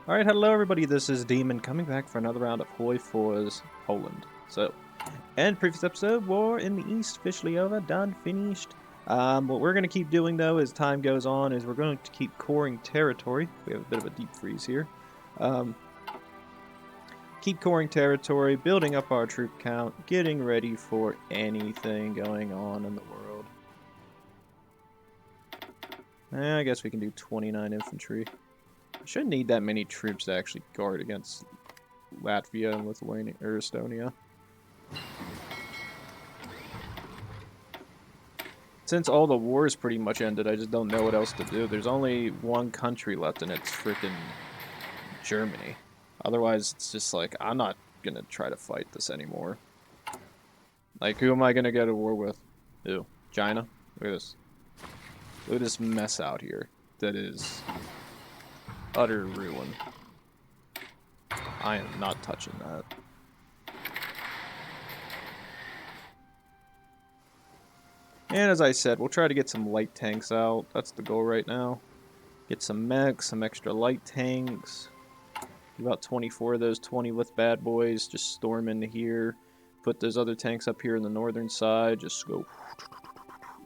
Alright, hello everybody, this is Demon coming back for another round of Hoi Fours Poland. So, and previous episode, War in the East, officially over, done, finished. What we're going to keep doing though as time goes on is we're going to keep coring territory. We have a bit of a deep freeze here. Keep coring territory, building up our troop count, getting ready for anything going on in the world. I guess we can do 29 infantry. Shouldn't need that many troops to actually guard against Latvia and Lithuania or Estonia. Since all the wars pretty much ended, I just don't know what else to do. There's only one country left, and it's freaking Germany. Otherwise, it's just like, I'm not gonna try to fight this anymore. Like, who am I gonna go to war with? Who? China? Look at this. Look at this mess out here. That is utter ruin. I am not touching that. And as I said, we'll try to get some light tanks out. That's the goal right now. Get some mechs, some extra light tanks. About 24 of those 20 with bad boys. Just storm into here. Put those other tanks up here in the northern side. Just go.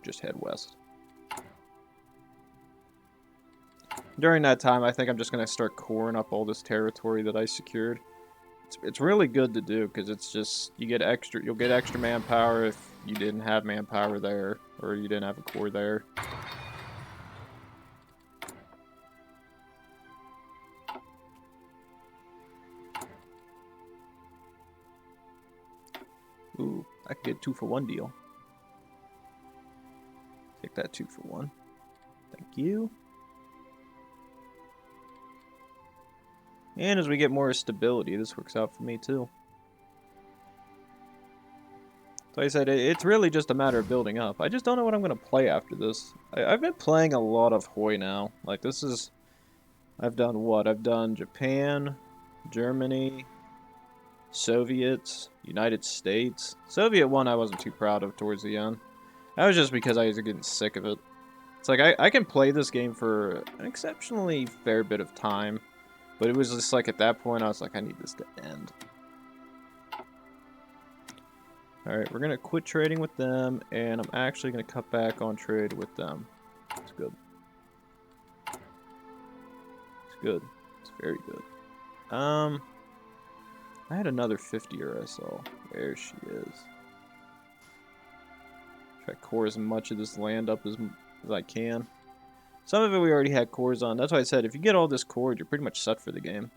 Just head west. During that time, I think I'm just going to start coring up all this territory that I secured. It's really good to do because it's just you'll get extra manpower if you didn't have manpower there or you didn't have a core there. Ooh, I could get 2-for-1 deal. Take that 2-for-1. Thank you. And as we get more stability, this works out for me too. So like I said, it's really just a matter of building up. I just don't know what I'm going to play after this. I've been playing a lot of Hoi now. Like, this is... I've done what? I've done Japan, Germany, Soviets, United States. Soviet one I wasn't too proud of towards the end. That was just because I was getting sick of it. It's like, I can play this game for an exceptionally fair bit of time. But it was just like, at that point, I was like, I need this to end. Alright, we're going to quit trading with them, and I'm actually going to cut back on trade with them. It's good. It's good. It's very good. I had another 50er I saw. There she is. Try to core as much of this land up as I can. Some of it we already had cores on. That's why I said, if you get all this core, you're pretty much set for the game.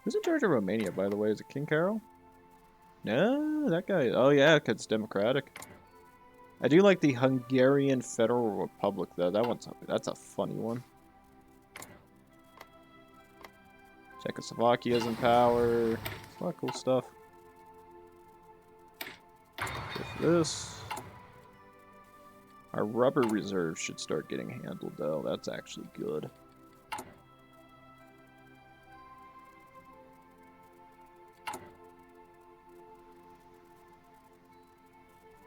Who's in charge of Romania, by the way? Is it King Carol? No, that guy. Oh, yeah, because it's democratic. I do like the Hungarian Federal Republic, though. That's a funny one. Czechoslovakia's in power. It's a lot of cool stuff. With this. Our rubber reserve should start getting handled, though. That's actually good.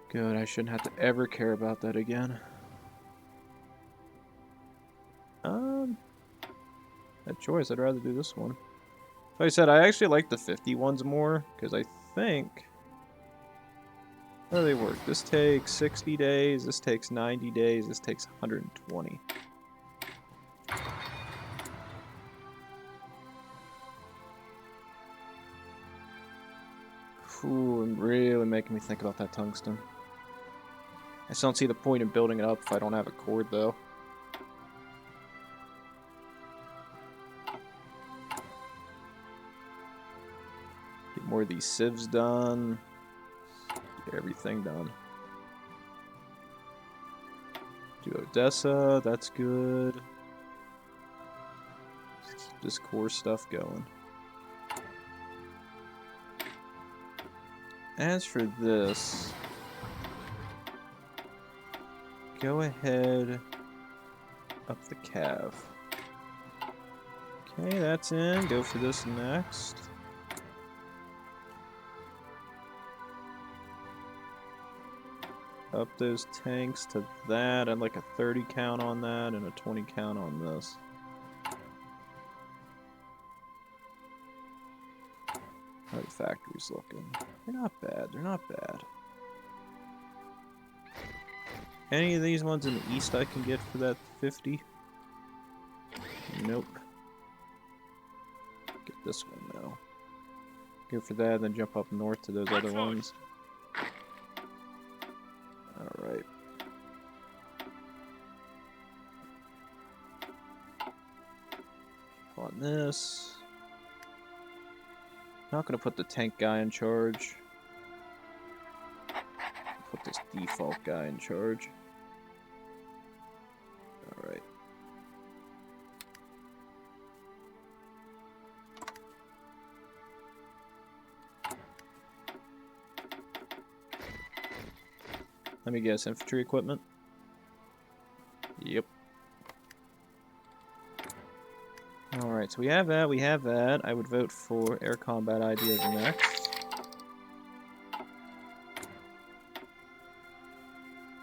Good, I shouldn't have to ever care about that again. That choice, I'd rather do this one. Like I said, I actually like the 50 ones more, because I think... How do they work? This takes 60 days, this takes 90 days, this takes 120. Ooh, really making me think about that tungsten. I just don't see the point in building it up if I don't have a cord, though. Get more of these civs done. Get everything done. Do Odessa, that's good. Let's keep this core stuff going. As for this, go ahead up the Cav. Okay, that's in. Go for this next. Up those tanks to that. I'd like a 30 count on that and a 20 count on this. are the factories looking? They're not bad. They're not bad. Any of these ones in the east I can get for that 50? Nope. Get this one now. Go for that, then jump up north to those other ones. Alright. On this. Not gonna put the tank guy in charge. Put this default guy in charge. Alright. Let me guess, infantry equipment? Yep. Alright, so we have that, we have that. I would vote for air combat ideas next.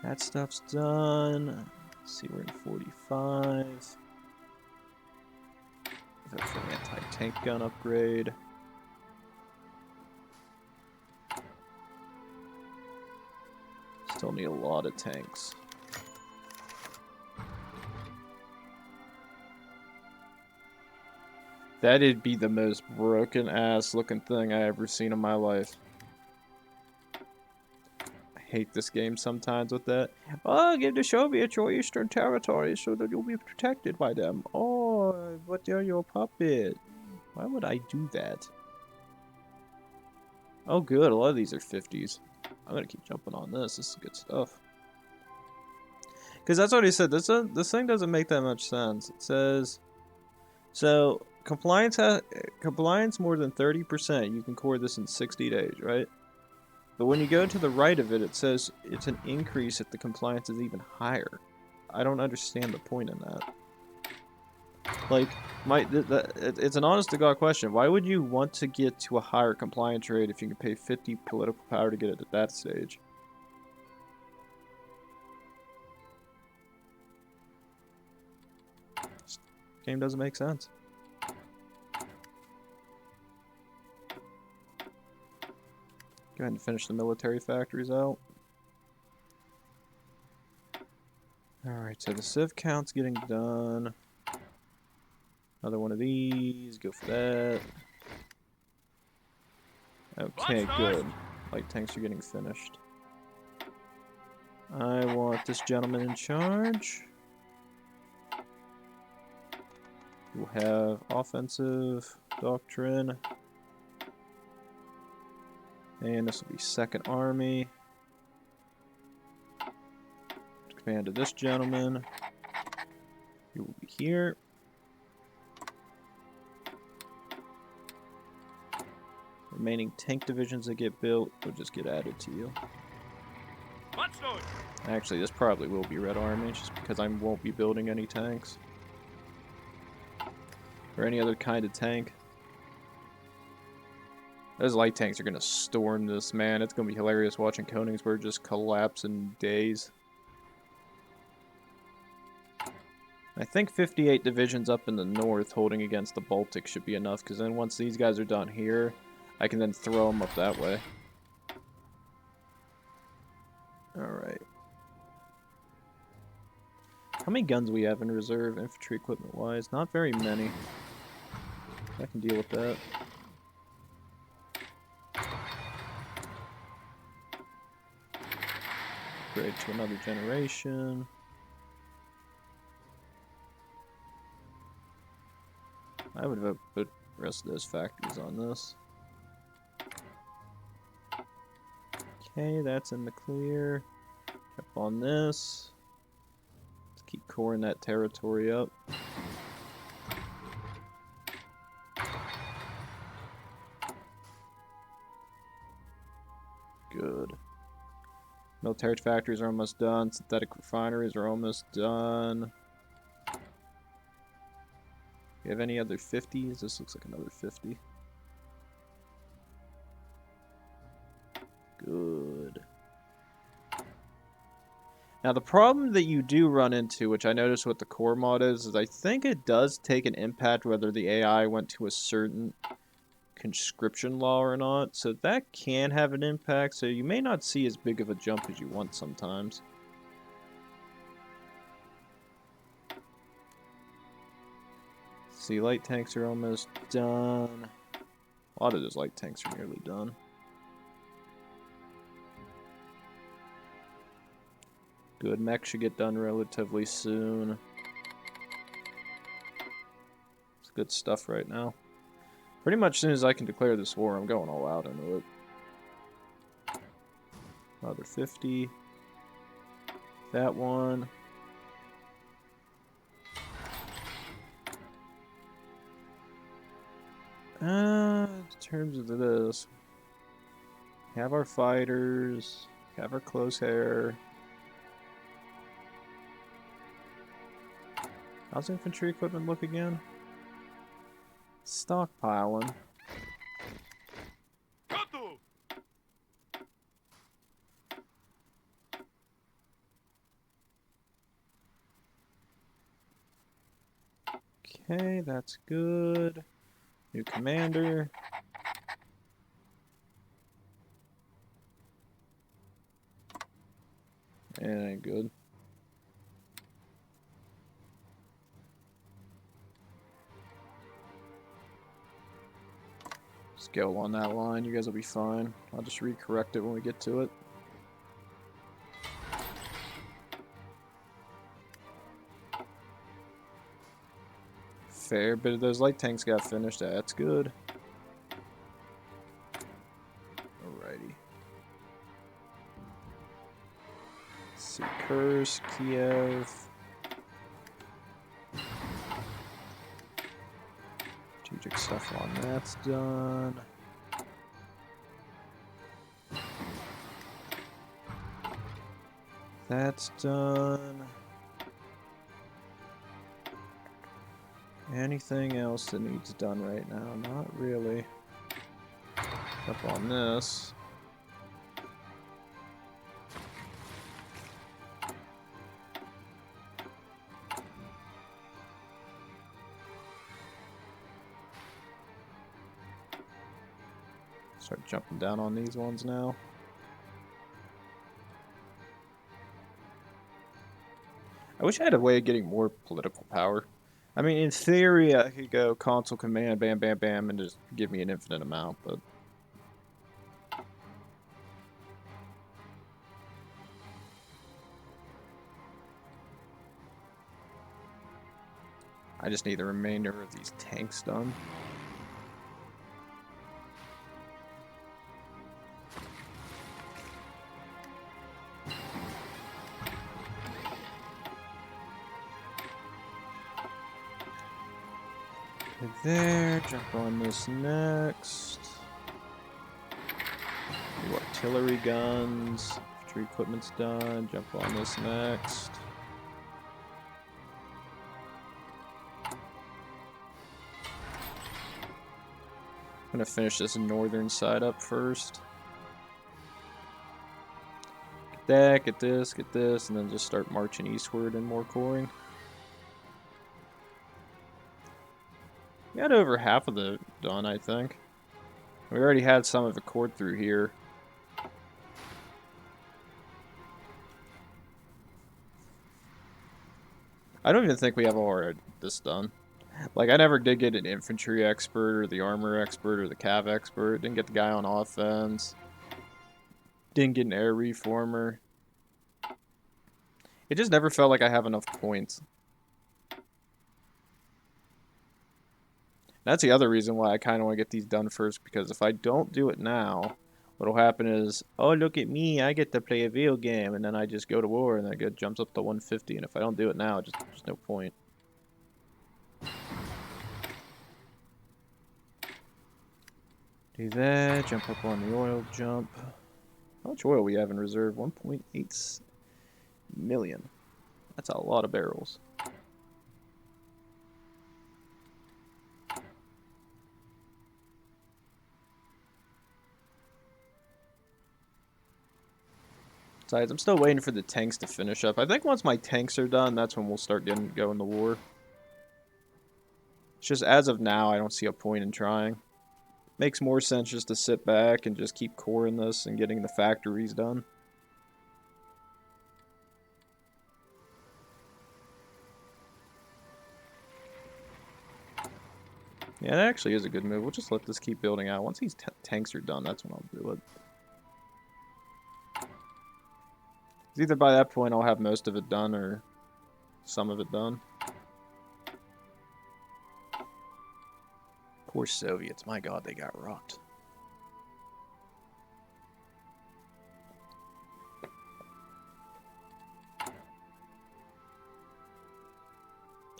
That stuff's done. Let's see, we're in 45. Vote for an anti-tank gun upgrade. Still need a lot of tanks. That'd be the most broken ass looking thing I ever seen in my life. I hate this game sometimes with that. Oh, give the Soviets your eastern territories so that you'll be protected by them. Oh, but they're your puppet. Why would I do that? Oh good, a lot of these are 50s. I'm gonna keep jumping on this. This is good stuff. Because that's what he said. This thing doesn't make that much sense. It says, so compliance more than 30%. You can core this in 60 days, right? But when you go to the right of it, it says it's an increase if the compliance is even higher. I don't understand the point in that. Like, it's an honest-to-God question. Why would you want to get to a higher compliance rate if you can pay 50 political power to get it at that stage? This game doesn't make sense. Go ahead and finish the military factories out. Alright, so the civ count's getting done. Another one of these, go for that. Okay, good. Light tanks are getting finished. I want this gentleman in charge. We'll have offensive doctrine. And this will be 2nd Army. Command to this gentleman. You will be here. Remaining tank divisions that get built will just get added to you. Actually, this probably will be Red Army, just because I won't be building any tanks. Or any other kind of tank. Those light tanks are going to storm this, man. It's going to be hilarious watching Königsberg just collapse in days. I think 58 divisions up in the north holding against the Baltic should be enough, because then once these guys are done here, I can then throw them up that way. Alright. How many guns do we have in reserve, infantry equipment-wise? Not very many. I can deal with that. Upgrade to another generation. I would have put the rest of those factories on this. Okay, that's in the clear. Up on this. Let's keep coring that territory up. Good. Military factories are almost done. Synthetic refineries are almost done. You have any other 50s? This looks like another 50. Good. Now the problem that you do run into, which I noticed with the core mod is I think it does take an impact whether the AI went to a certain conscription law or not, so that can have an impact, so you may not see as big of a jump as you want sometimes. See, light tanks are almost done. A lot of those light tanks are nearly done. Good, mech should get done relatively soon. It's good stuff right now. Pretty much as soon as I can declare this war, I'm going all out into it. Another 50. That one. In terms of this, have our fighters, have our close hair. How's infantry equipment look again? Stockpiling. Okay, that's good. New commander. It ain't good. Just go on that line. You guys will be fine. I'll just recorrect it when we get to it. Fair bit of those light tanks got finished. That's good. Alrighty. Let's see, Kursk, Kiev. Strategic stuff on that's done. That's done. Anything else that needs done right now? Not really. Up on this. Start jumping down on these ones now. I wish I had a way of getting more political power. I mean, in theory, I could go console command, bam, bam, bam, and just give me an infinite amount, but... I just need the remainder of these tanks done. There, jump on this next. New artillery guns. Infantry equipment's done. Jump on this next. I'm gonna finish this northern side up first. Get that, get this, and then just start marching eastward and more coring. We had over half of the done, I think. We already had some of it cored through here. I don't even think we have all our this done. Like, I never did get an infantry expert or the armor expert or the cav expert. Didn't get the guy on offense. Didn't get an air reformer. It just never felt like I have enough points. That's the other reason why I kind of want to get these done first, because if I don't do it now, what'll happen is, oh, look at me, I get to play a video game, and then I just go to war, and then it jumps up to 150, and if I don't do it now, there's no point. Do that, jump up on the oil jump. How much oil we have in reserve? 1.8 million. That's a lot of barrels. Besides, I'm still waiting for the tanks to finish up. I think once my tanks are done, that's when we'll start going to war. It's just as of now, I don't see a point in trying. Makes more sense just to sit back and just keep coring this and getting the factories done. Yeah, that actually is a good move. We'll just let this keep building out. Once these tanks are done, that's when I'll do it. Either by that point I'll have most of it done or some of it done. Poor Soviets. My god, they got rocked.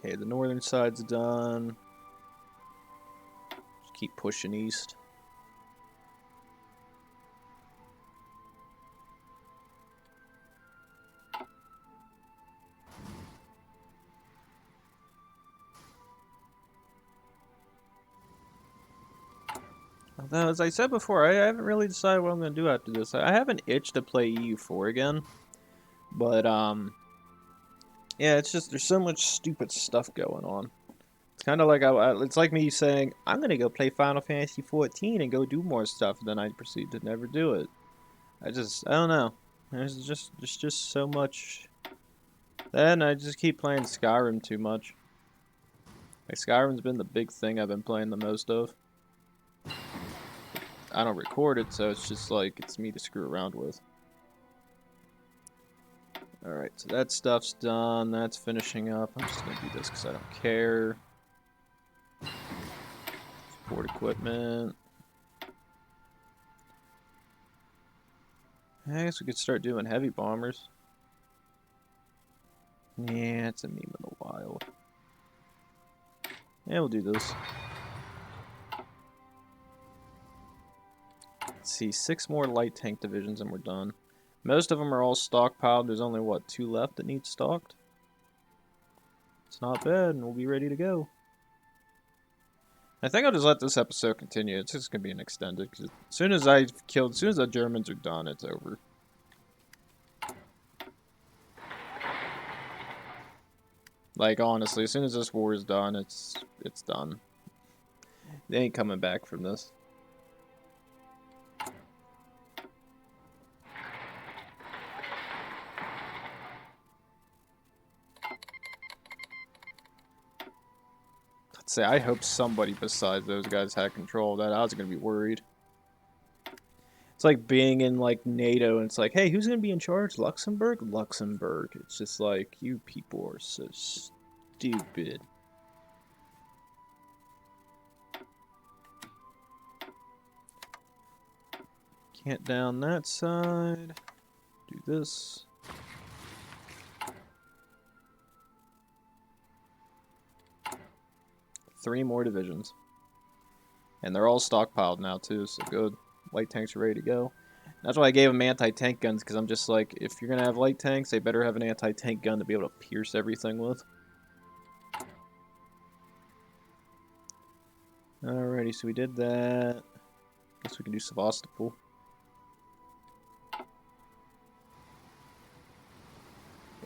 Okay, the northern side's done. Just keep pushing east. Although, as I said before, I haven't really decided what I'm going to do after this. I have an itch to play EU4 again. But, yeah, it's just, there's so much stupid stuff going on. It's kind of like, it's like me saying, I'm going to go play Final Fantasy 14 and go do more stuff, then I proceed to never do it. I don't know. There's just so much. Then I just keep playing Skyrim too much. Like, Skyrim's been the big thing I've been playing the most of. I don't record it, so it's just like, it's me to screw around with. Alright, so that stuff's done. That's finishing up. I'm just going to do this because I don't care. Support equipment. I guess we could start doing heavy bombers. Yeah, it's a meme in the wild. Yeah, we'll do this. Let's see, 6 more light tank divisions and we're done. Most of them are all stockpiled. There's only, what, 2 left that need stocked? It's not bad, and we'll be ready to go. I think I'll just let this episode continue. It's just going to be an extended, because as soon as the Germans are done, it's over. Like, honestly, as soon as this war is done, it's done. They ain't coming back from this. Let's say, I hope somebody besides those guys had control of that. I was going to be worried. It's like being in, like, NATO, and it's like, hey, who's going to be in charge? Luxembourg? Luxembourg. It's just like, you people are so stupid. Can't down that side. Do this. Three more divisions. And they're all stockpiled now, too, so good. Light tanks are ready to go. That's why I gave them anti-tank guns, because I'm just like, if you're going to have light tanks, they better have an anti-tank gun to be able to pierce everything with. Alrighty, so we did that. Guess we can do Sevastopol.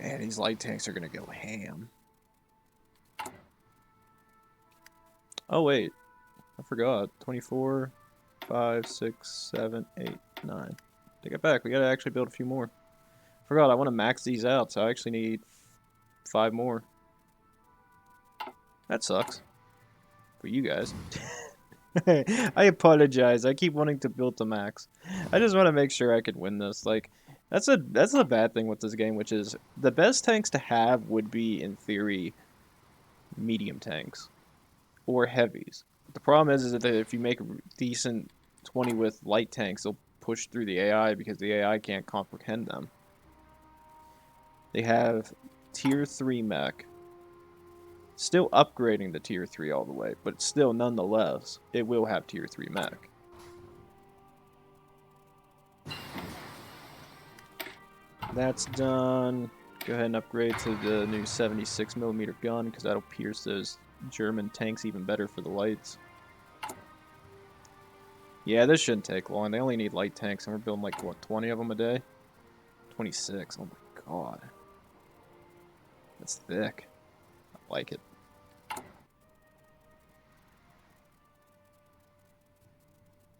Man, these light tanks are going to go ham. Oh, wait. I forgot. 24, 5, 6, 7, 8, 9. Take it back. We got to actually build a few more. Forgot, I want to max these out, so I actually need 5 more. That sucks. For you guys. I apologize. I keep wanting to build to max. I just want to make sure I can win this. Like, that's a bad thing with this game, which is the best tanks to have would be, in theory, medium tanks or heavies. The problem is that if you make a decent 20 with light tanks, they'll push through the AI because the AI can't comprehend them. They have tier 3 mech. Still upgrading the tier 3 all the way, but still, nonetheless, it will have tier 3 mech. That's done. Go ahead and upgrade to the new 76mm gun, because that'll pierce those German tanks even better for the lights. Yeah, this shouldn't take long. They only need light tanks, and we're building like, what, 20 of them a day? 26. Oh my god. That's thick. I like it.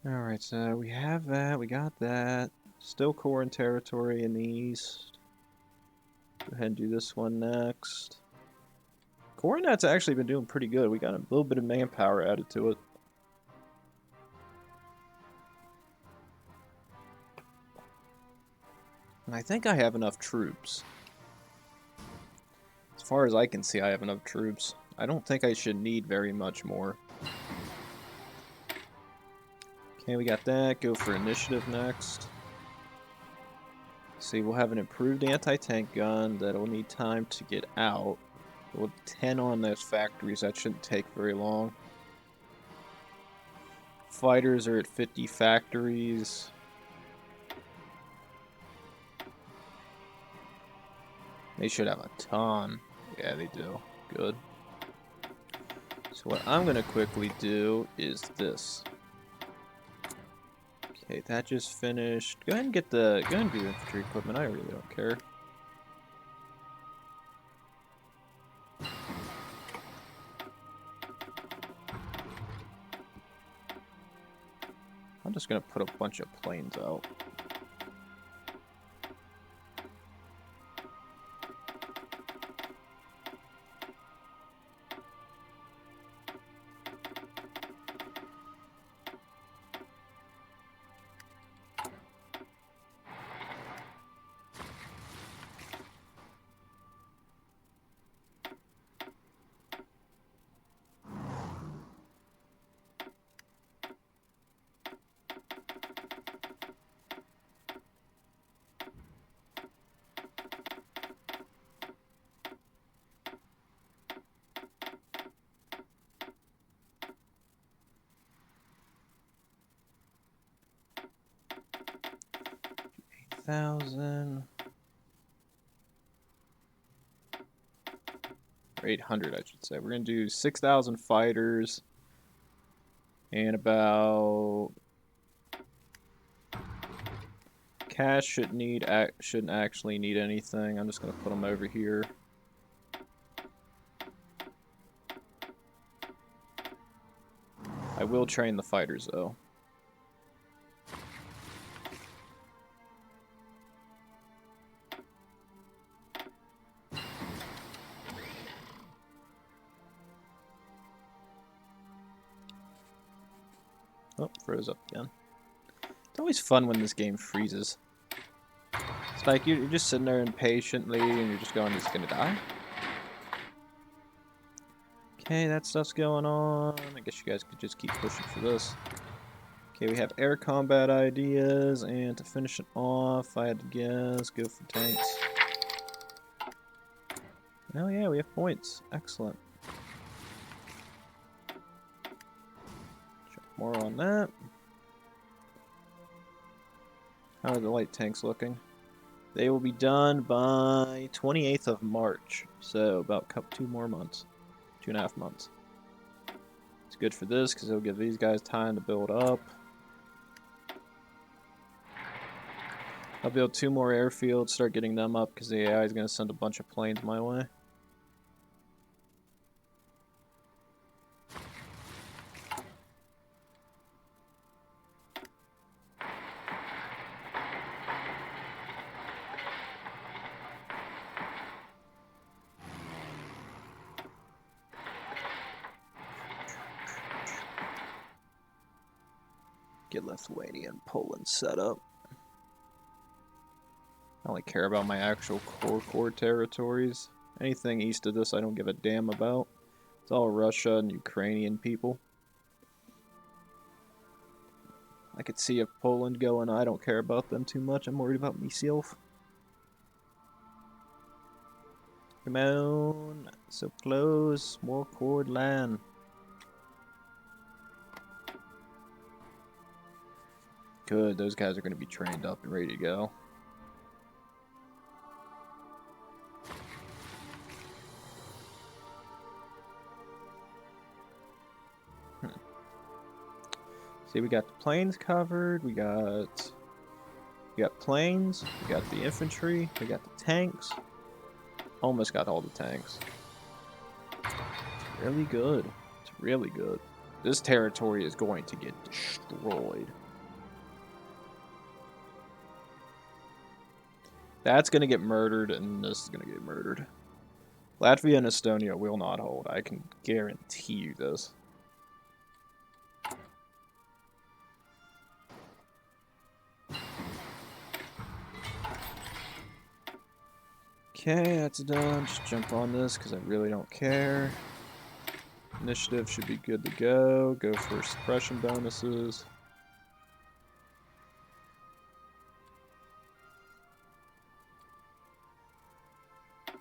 Alright, so we have that, we got that. Still Corin territory in the east. Go ahead and do this one next. Coronet's actually been doing pretty good. We got a little bit of manpower added to it. And I think I have enough troops. As far as I can see, I have enough troops. I don't think I should need very much more. Okay, we got that. Go for initiative next. See, we'll have an improved anti-tank gun that'll need time to get out. We'll 10 on those factories. That shouldn't take very long. Fighters are at 50 factories. They should have a ton. Yeah, they do. Good. So what I'm going to quickly do is this. Okay, that just finished. Go ahead and get the infantry equipment. I really don't care. I'm just going to put a bunch of planes out. Thousand or 800, I should say. We're gonna do 6,000 fighters and about cash shouldn't actually need anything. I'm just gonna put them over here. I will train the fighters though. Oh, froze up again. It's always fun when this game freezes. It's like you're just sitting there impatiently and you're just going, it's gonna die. Okay, that stuff's going on. I guess you guys could just keep pushing for this. Okay, we have air combat ideas, and to finish it off, I had to guess, go for tanks. Oh yeah, we have points. Excellent. More on that. How are the light tanks looking? They will be done by 28th of March, so about 2 more months. 2.5 months. It's good for this because it'll give these guys time to build up. I'll build 2 more airfields, start getting them up because the AI is going to send a bunch of planes my way. Get Lithuania and Poland set up. I only care about my actual core territories. Anything east of this I don't give a damn about. It's all Russia and Ukrainian people. I could see if Poland going, I don't care about them too much. I'm worried about myself. Come on. So close. More cord land. Good. Those guys are going to be trained up and ready to go. See, we got the planes covered, we got planes, we got the infantry, we got the tanks. Almost got all the tanks. It's really good. It's really good. This territory is going to get destroyed. That's going to get murdered, and this is going to get murdered. Latvia and Estonia will not hold. I can guarantee you this. Okay, that's done. Just jump on this because I really don't care. Initiative should be good to go. Go for suppression bonuses. Jump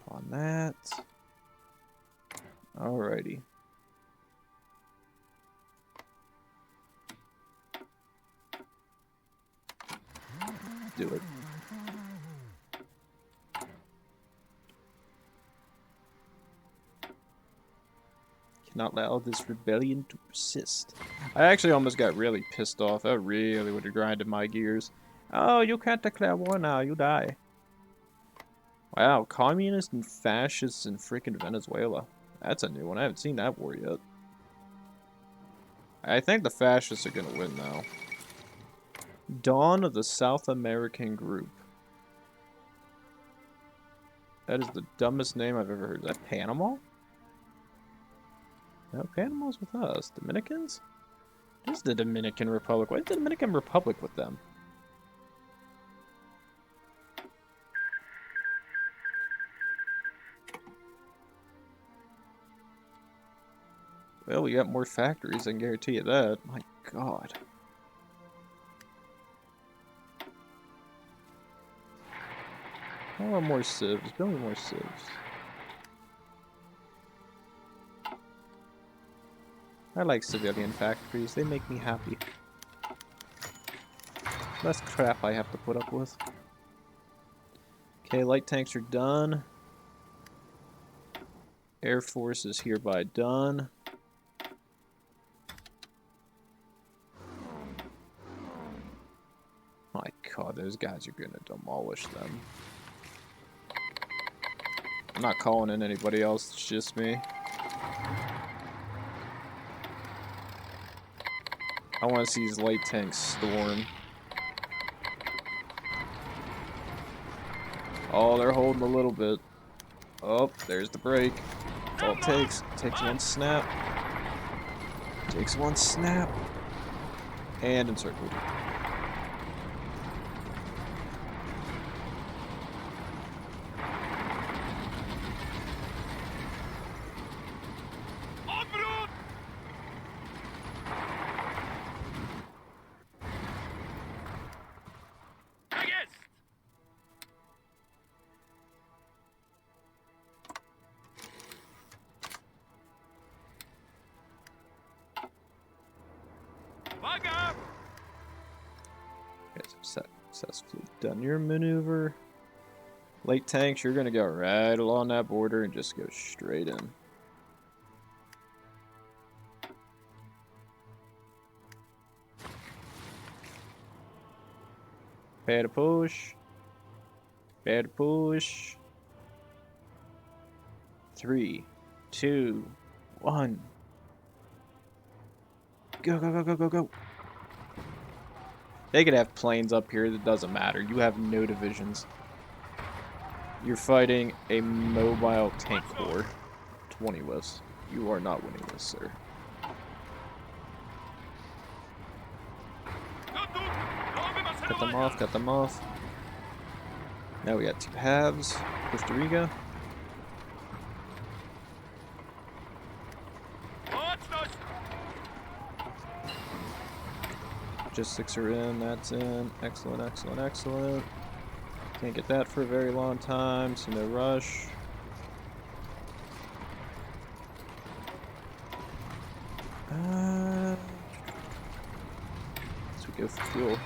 on that. Alrighty. Do it. Cannot allow this rebellion to persist. I actually almost got really pissed off. That really would have grinded my gears. Oh, you can't declare war now. You die. Wow, communists and fascists in freaking Venezuela. That's a new one. I haven't seen that war yet. I think the fascists are going to win now. Dawn of the South American Group. That is the dumbest name I've ever heard. Is that Panama? No, Panama's with us. Dominicans? What is the Dominican Republic? Why is the Dominican Republic with them? Well, we got more factories, I can guarantee you that. My god. I want more civs. Build me more civs. I like civilian factories. They make me happy. Less crap I have to put up with. Okay, light tanks are done. Air Force is hereby done. My god, those guys are gonna demolish them. I'm not calling in anybody else, it's just me. I want to see these light tanks storm. Oh, they're holding a little bit. Oh, there's the break. That's all it takes. It takes one snap. Takes one snap. And encircled. Successfully done your maneuver. Light tanks, you're gonna go right along that border and just go straight in. Prepare to push. Prepare to push. 3, 2, 1. Go, go, go, go, go, go. They could have planes up here, it doesn't matter. You have no divisions. You're fighting a mobile tank corps. 20 west. You are not winning this, sir. Cut them off, cut them off. Now we got 2 halves. Costa Rica. Logistics are in, that's in. Excellent, excellent, excellent. Can't get that for a very long time, so no rush. Let's go for fuel.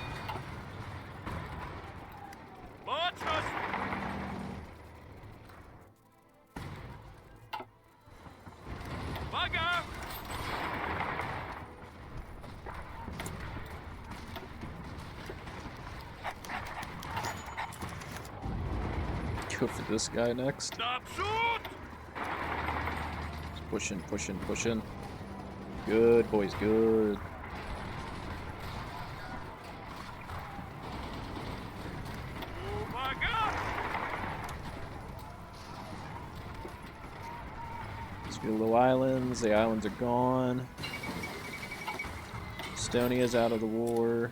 Go for this guy next. Just push in, push in, push in. good, boys, good. Let's do little islands. The islands are gone. Estonia's out of the war.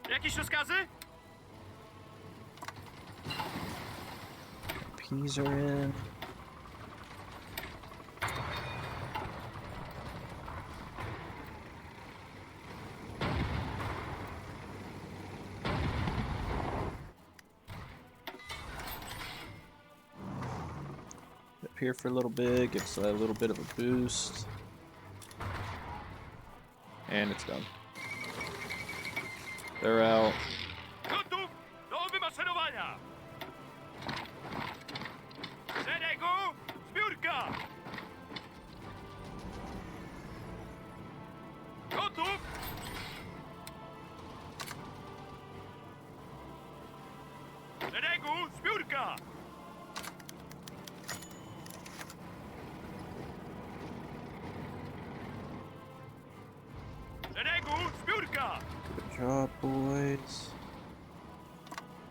Jakieś rozkazy? Peas are in. Up here for a little bit, gives a little bit of a boost. And it's done. They're out. Gotów do wymaszerowania! Szeregu, zbiórka! Gotów! Szeregu, zbiórka! Szeregu, zbiórka! Good job, boys.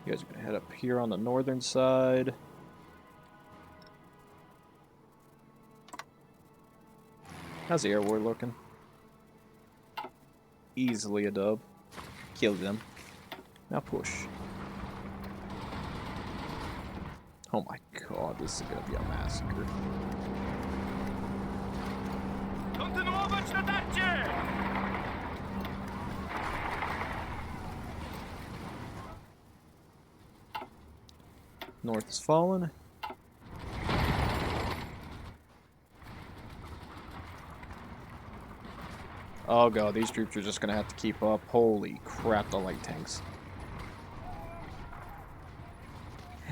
You guys are gonna head up here on the northern side. How's the air war looking? Easily a dub. Killed them. Now push. Oh my god, this is gonna be a massacre. Kontynuować natarcie! North is fallen. Oh god, these troops are just gonna have to keep up. Holy crap, the light tanks.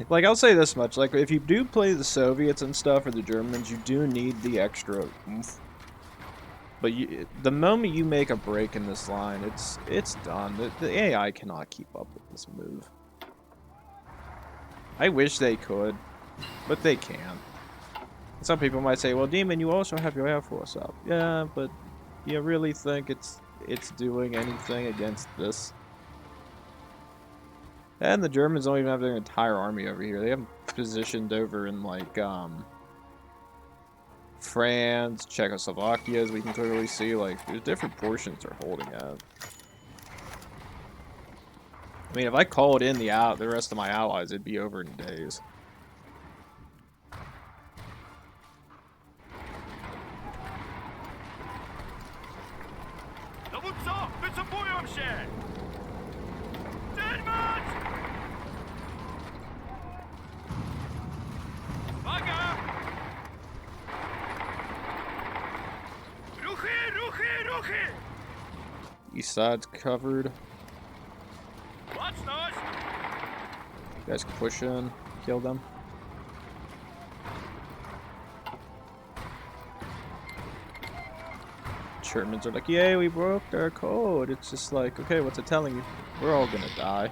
Like, I'll say this much, like, if you do play the Soviets and stuff, or the Germans, you do need the extra oomph. But the moment you make a break in this line, it's done. The AI cannot keep up with this move. I wish they could, but they can't. Some people might say, well, Demon, you also have your Air Force up. Yeah, but you really think it's doing anything against this? And the Germans don't even have their entire army over here. They have them positioned over in, like, France, Czechoslovakia, as we can clearly see. Like, there's different portions they're holding at. I mean, if I called in the rest of my allies, it'd be over in days. Dowódco, wycofują się! Trzymać! Uwaga! Ruchy, ruchy, ruchy! East side's covered. Baczność! You guys can push in, kill them. Germans are like, yay, we broke their code. It's just like, okay, what's it telling you? We're all gonna die.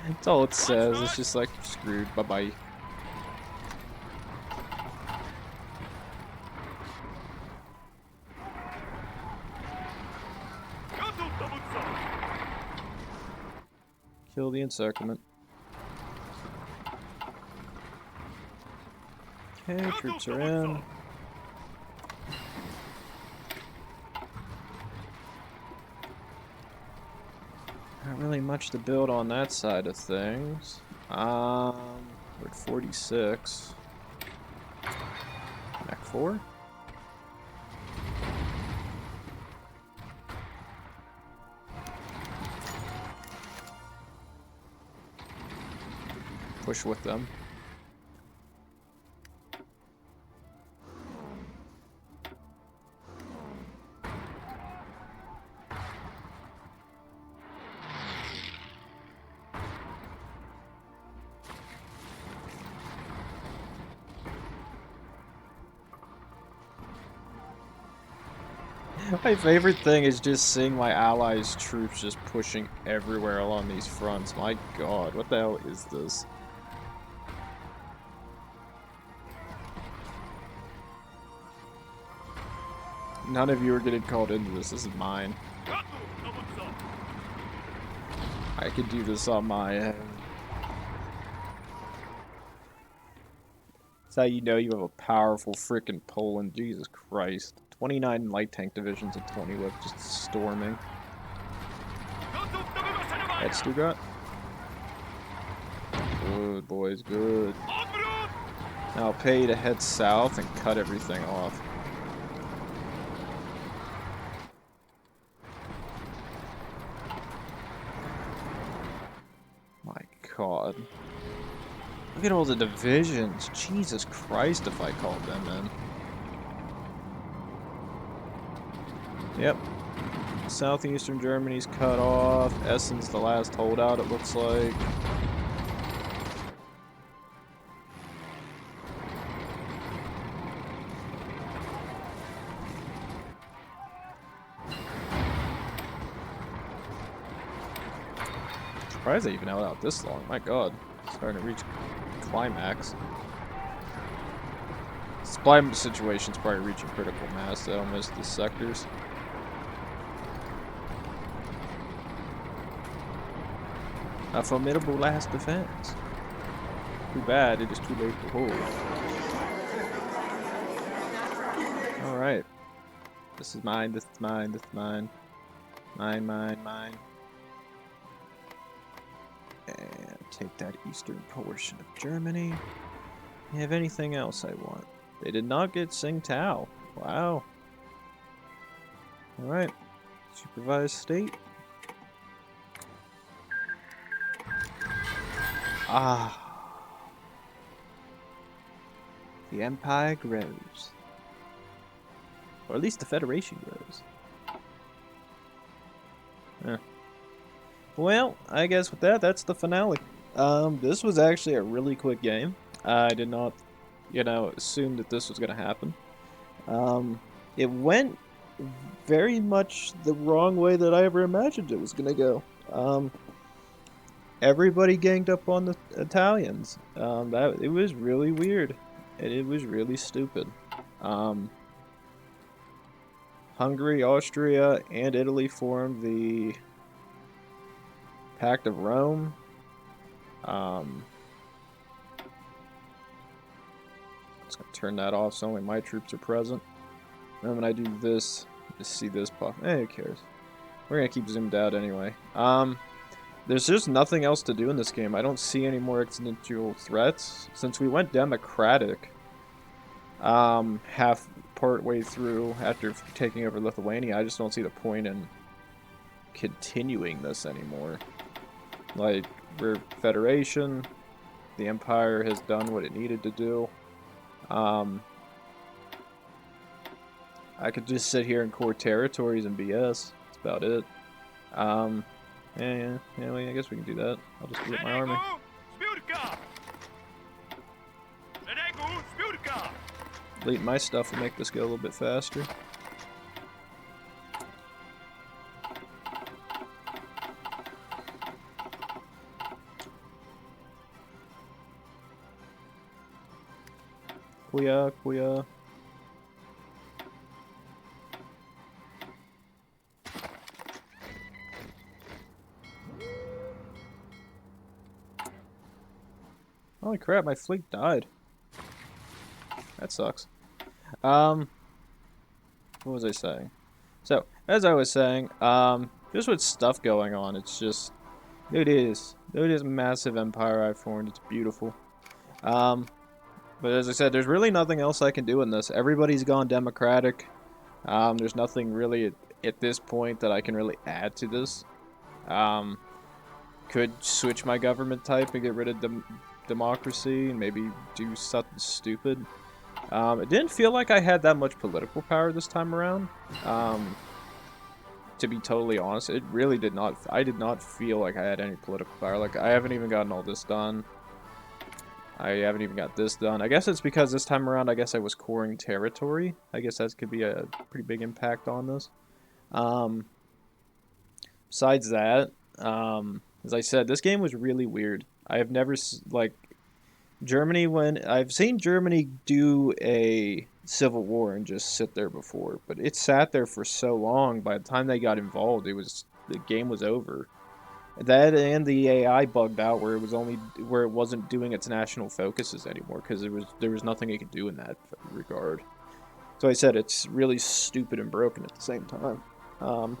That's all it says. It's just like, screwed, bye-bye. Gotów, dowódco! Kill the encirclement. Okay, troops are in. Not really much to build on that side of things. We're at 46. Mach 4? Push with them. My favorite thing is just seeing my allies' troops just pushing everywhere along these fronts. My god, what the hell is this? None of you are getting called into this. This is mine. I could do this on my own. That's how you know you have a powerful frickin' Poland. Jesus Christ. 29 light tank divisions and 20 whip just storming. That's Stuttgart. Good, boys, good. Now I'll pay you to head south and cut everything off. My god. Look at all the divisions. Jesus Christ, if I called them in. Yep. Southeastern Germany's cut off. Essen's the last holdout, it looks like. Surprised they even held out this long. My god. Starting to reach climax. Supply situation's probably reaching critical mass. They don't miss the sectors. A formidable last defense. Too bad it is too late to hold. Alright. This is mine, this is mine, this is mine. Mine, mine, mine. And take that eastern portion of Germany. You have anything else I want? They did not get Tsingtao. Wow. Alright. Supervised state. Ah. The Empire grows. Or at least the Federation grows. Well, I guess with that, that's the finale. This was actually a really quick game. I did not, assume that this was going to happen. It went very much the wrong way that I ever imagined it was going to go. Everybody ganged up on the Italians. It was really weird. And it was really stupid. Hungary, Austria, and Italy formed the Pact of Rome. Just gonna turn that off so only my troops are present. And when I do this, just see this pop. Who cares? We're gonna keep zoomed out anyway. There's just nothing else to do in this game. I don't see any more existential threats. Since we went democratic, part way through after taking over Lithuania, I just don't see the point in continuing this anymore. Like, we're Federation, the Empire has done what it needed to do. I could just sit here and core territories and BS. That's about it. Yeah, well, I guess we can do that. I'll just get my army. Deleting my stuff will make this go a little bit faster. Kuya. Holy crap, my fleet died. That sucks. What was I saying? So, as I was saying, just with stuff going on, it's just, it is a massive empire I've formed. It's beautiful. But as I said, there's really nothing else I can do in this. Everybody's gone democratic. There's nothing really at this point that I can really add to this. Could switch my government type and get rid of democracy and maybe do something stupid. It didn't feel like I had that much political power this time around. To be totally honest, it really did not. I did not feel like I had any political power. Like, I haven't even gotten all this done. I haven't even got this done. I guess it's because this time around, I guess I was coring territory. I guess that could be a pretty big impact on this. Um, Besides that, as I said, this game was really weird. I have never like Germany when I've seen Germany do a civil war and just sit there before, but it sat there for so long. By the time they got involved, the game was over. That and the AI bugged out where it wasn't doing its national focuses anymore because there was nothing it could do in that regard. So I said it's really stupid and broken at the same time. Um,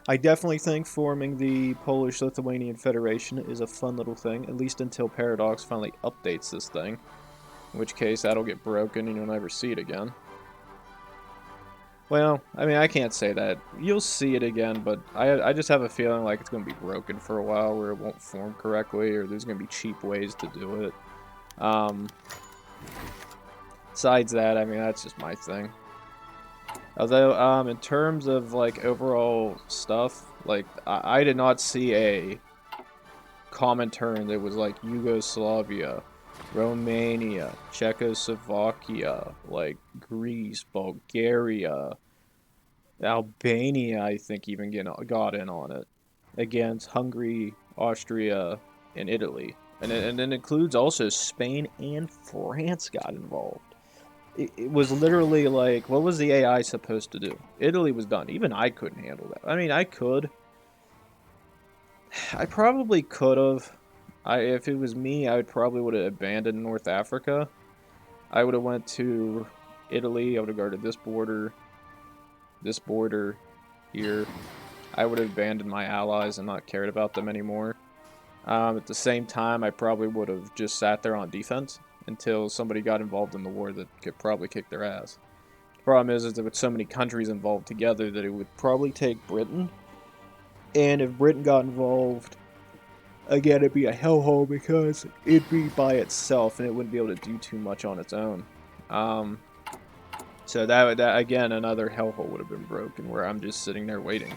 I definitely think forming the Polish-Lithuanian Federation is a fun little thing, at least until Paradox finally updates this thing, in which case that'll get broken and you'll never see it again. Well, I mean, I can't say that. You'll see it again, but I just have a feeling like it's going to be broken for a while where it won't form correctly or there's going to be cheap ways to do it. Besides that, I mean, that's just my thing. Although, in terms of, like, overall stuff, like, I did not see a common term that was, like, Yugoslavia, Romania, Czechoslovakia, like, Greece, Bulgaria, Albania, I think, even got in on it, against Hungary, Austria, and Italy. And it includes also Spain and France got involved. It was literally like, what was the AI supposed to do? Italy was done. Even I couldn't handle that. I mean, I could. I probably could have. If it was me, I probably would have abandoned North Africa. I would have went to Italy. I would have guarded this border here. I would have abandoned my allies and not cared about them anymore. At the same time, I probably would have just sat there on defense until somebody got involved in the war that could probably kick their ass. The problem is that with so many countries involved together that it would probably take Britain. And if Britain got involved, again, it'd be a hellhole because it'd be by itself and it wouldn't be able to do too much on its own. So that again, another hellhole would have been broken where I'm just sitting there waiting.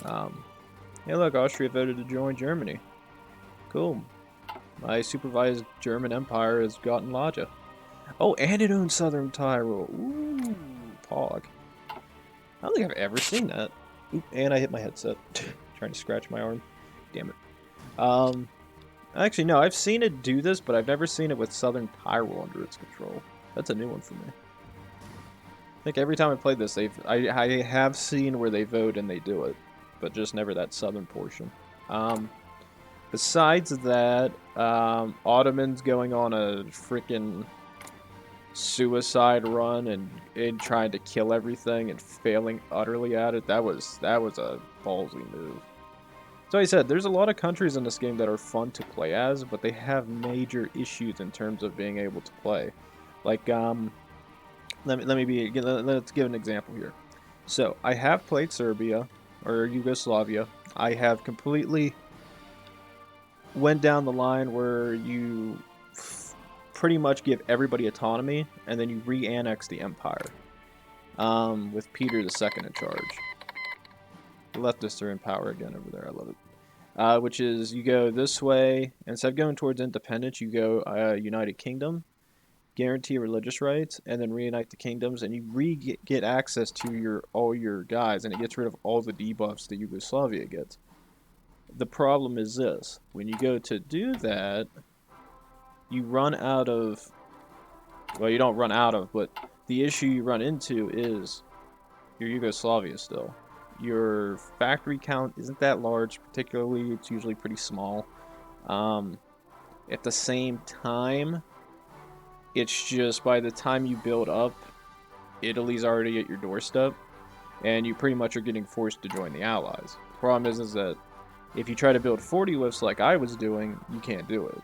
Hey, look, Austria voted to join Germany. Cool. My supervised German Empire has gotten larger. Oh, and it owns Southern Tyrol. Ooh, Pog. I don't think I've ever seen that. Oop, and I hit my headset. Trying to scratch my arm. Damn it. Actually, no, I've seen it do this, but I've never seen it with Southern Tyrol under its control. That's a new one for me. I think every time I played this, I have seen where they vote and they do it, but just never that southern portion. Besides that, Ottomans going on a freaking suicide run and trying to kill everything and failing utterly at it. That was a ballsy move. So like I said, there's a lot of countries in this game that are fun to play as, but they have major issues in terms of being able to play. Like, let's give an example here. So, I have played Serbia, or Yugoslavia. I have completely went down the line where you pretty much give everybody autonomy, and then you re-annex the empire. With Peter II in charge. The leftists are in power again over there, I love it. Which is, you go this way, instead of going towards independence, you go United Kingdom, guarantee religious rights, and then reunite the kingdoms, and you get access to all your guys, and it gets rid of all the debuffs that Yugoslavia gets. The problem is this: when you go to do that, you run out of. Well, you don't run out of, but the issue you run into is your Yugoslavia still. Your factory count isn't that large, particularly. It's usually pretty small. At the same time, it's just by the time you build up, Italy's already at your doorstep, and you pretty much are getting forced to join the Allies. The problem is that if you try to build 40 lifts like I was doing, you can't do it.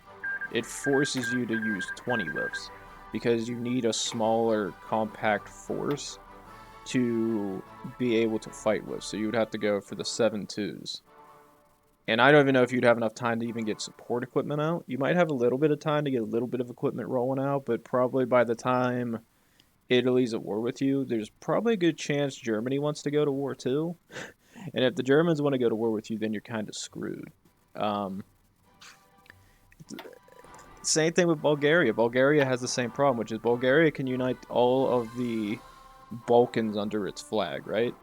It forces you to use 20 lifts, because you need a smaller, compact force to be able to fight with. So you would have to go for the 7.2s. And I don't even know if you'd have enough time to even get support equipment out. You might have a little bit of time to get a little bit of equipment rolling out, but probably by the time Italy's at war with you, there's probably a good chance Germany wants to go to war too. And if the Germans want to go to war with you, then you're kind of screwed. Same thing with Bulgaria. Bulgaria has the same problem, which is Bulgaria can unite all of the Balkans under its flag, right?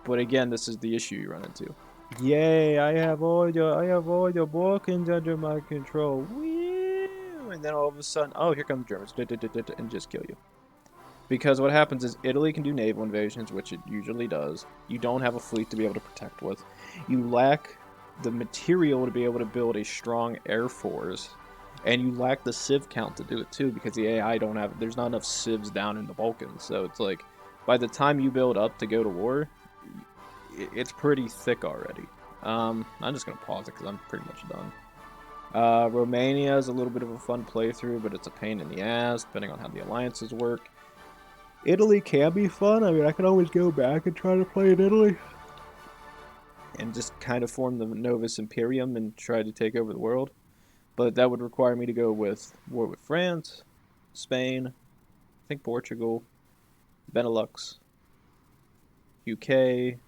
But again, this is the issue you run into. Yay, I have all the Balkans under my control. Woo! And then all of a sudden, oh, here come the Germans, and just kill you. Because what happens is Italy can do naval invasions, which it usually does. You don't have a fleet to be able to protect with. You lack the material to be able to build a strong air force. And you lack the civ count to do it too, because the AI don't have, there's not enough civs down in the Balkans. So it's like, by the time you build up to go to war, it's pretty thick already. I'm just going to pause it because I'm pretty much done. Romania is a little bit of a fun playthrough, but it's a pain in the ass, depending on how the alliances work. Italy can be fun. I mean, I can always go back and try to play in Italy. And just kind of form the Novus Imperium and try to take over the world. But that would require me to go with war with France, Spain, I think Portugal, Benelux, UK,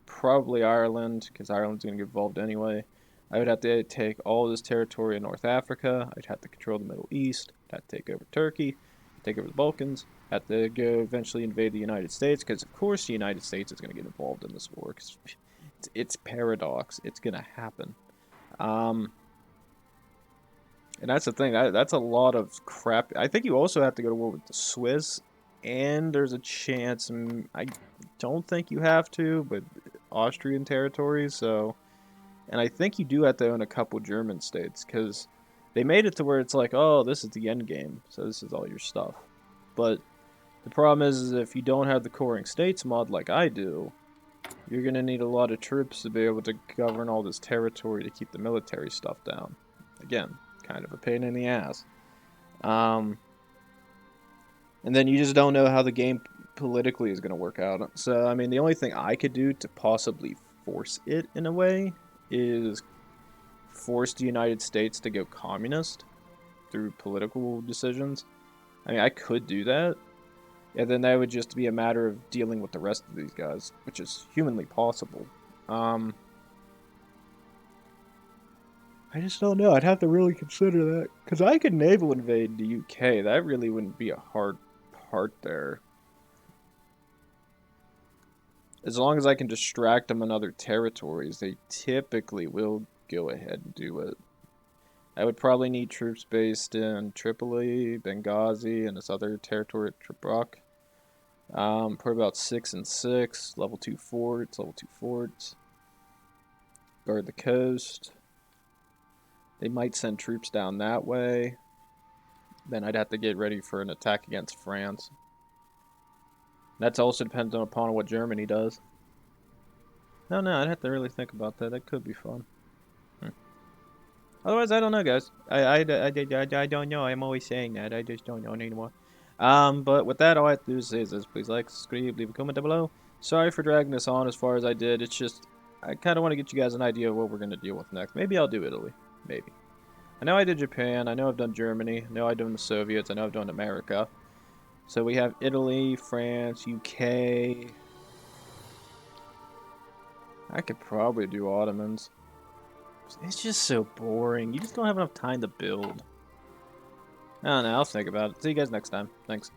probably Ireland, because Ireland's going to get involved anyway. I would have to take all this territory in North Africa. I'd have to control the Middle East. I'd have to take over Turkey, take over the Balkans. Have to go eventually invade the United States, because of course the United States is going to get involved in this war, because it's paradox. It's going to happen. And that's the thing. That's a lot of crap. I think you also have to go to war with the Swiss, and there's a chance, I don't think you have to, but Austrian territories, so... And I think you do have to own a couple German states, because they made it to where it's like, oh, this is the end game, so this is all your stuff. But the problem is if you don't have the Coring States mod like I do, you're going to need a lot of troops to be able to govern all this territory to keep the military stuff down. Again, kind of a pain in the ass. And then you just don't know how the game politically is going to work out. So, I mean, the only thing I could do to possibly force it in a way is force the United States to go communist through political decisions. I mean, I could do that. And then that would just be a matter of dealing with the rest of these guys, which is humanly possible. I just don't know. I'd have to really consider that. Because I could naval invade the UK. That really wouldn't be a hard part there. As long as I can distract them in other territories, they typically will go ahead and do it. I would probably need troops based in Tripoli, Benghazi, and this other territory at Tobruk. Probably about 6 and 6, level 2 forts, Guard the coast. They might send troops down that way. Then I'd have to get ready for an attack against France. That's also dependent upon what Germany does. No, I'd have to really think about that. That could be fun. Otherwise, I don't know, guys. I don't know. I'm always saying that. I just don't know anymore. But with that, all I have to do is say is this. Please like, subscribe, leave a comment down below. Sorry for dragging this on as far as I did. It's just, I kind of want to get you guys an idea of what we're going to deal with next. Maybe I'll do Italy. Maybe. I know I did Japan. I know I've done Germany. I know I've done the Soviets. I know I've done America. So we have Italy, France, UK. I could probably do Ottomans. It's just so boring. You just don't have enough time to build. I don't know. I'll think about it. See you guys next time. Thanks.